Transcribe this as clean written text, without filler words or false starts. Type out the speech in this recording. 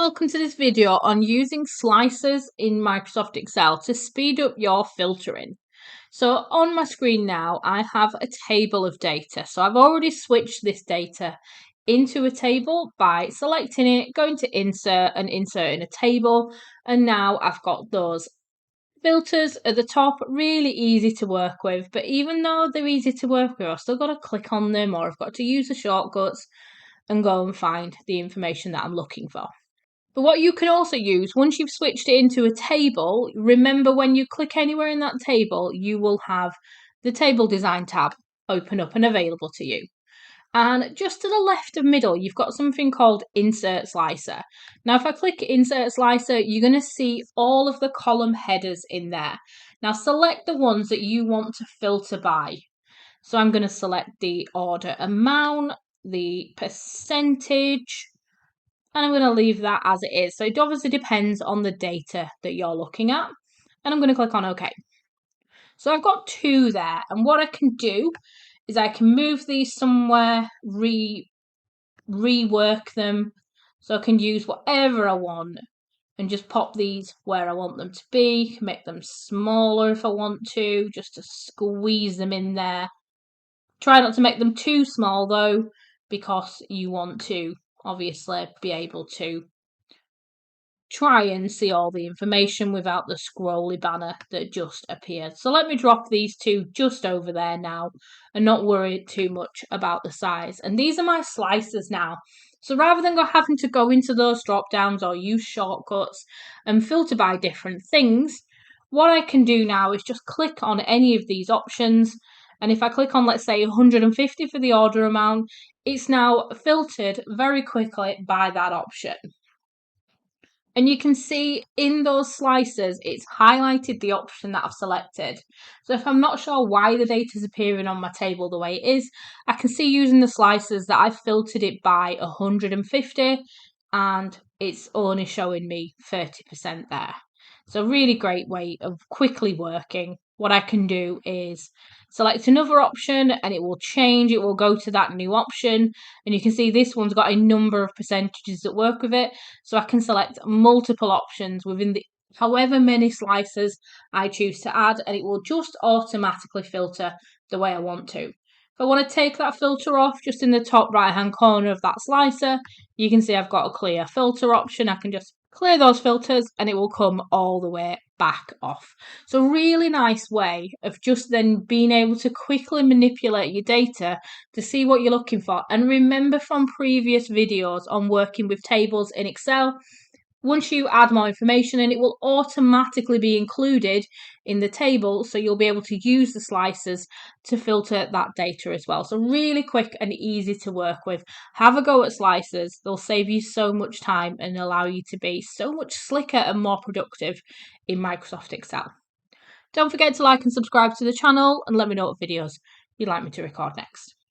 Welcome to this video on using slicers in Microsoft Excel to speed up your filtering. So on my screen now, I have a table of data. So I've already switched this data into a table by selecting it, going to insert and inserting a table. And now I've got those filters at the top, really easy to work with. But even though they're easy to work with, I've still got to click on them or I've got to use the shortcuts and go and find the information that I'm looking for. But what you can also use, once you've switched it into a table, remember when you click anywhere in that table, you will have the table design tab open up and available to you. And just to the left of middle, you've got something called Insert Slicer. Now, if I click Insert Slicer, you're going to see all of the column headers in there. Now, select the ones that you want to filter by. So I'm going to select the order amount, the percentage, and I'm going to leave that as it is. So it obviously depends on the data that you're looking at. And I'm going to click on OK. So I've got two there. And what I can do is I can move these somewhere, rework them. So I can use whatever I want and just pop these where I want them to be. Make them smaller if I want to, just to squeeze them in there. Try not to make them too small though, because you want to obviously be able to try and see all the information without the scrolly banner that just appeared. So let me drop these two just over there now and not worry too much about the size. And these are my slicers now. So rather than having to go into those drop downs or use shortcuts and filter by different things, what I can do now is just click on any of these options. And if I click on, let's say, 150 for the order amount, it's now filtered very quickly by that option. And you can see in those slicers, it's highlighted the option that I've selected. So if I'm not sure why the data is appearing on my table the way it is, I can see using the slicers that I've filtered it by 150 and it's only showing me 30% there. So really great way of quickly working. What I can do is select another option and it will change. It will go to that new option. And you can see this one's got a number of percentages that work with it. So I can select multiple options within the however many slices I choose to add, and it will just automatically filter the way I want to. If I want to take that filter off, just in the top right hand corner of that slicer, you can see I've got a clear filter option. I can just clear those filters and it will come all the way back off. So really nice way of just then being able to quickly manipulate your data to see what you're looking for. And remember from previous videos on working with tables in Excel, once you add more information in, it will automatically be included in the table, so you'll be able to use the slicers to filter that data as well. So really quick and easy to work with. Have a go at slicers. They'll save you so much time and allow you to be so much slicker and more productive in Microsoft Excel. Don't forget to like and subscribe to the channel and let me know what videos you'd like me to record next.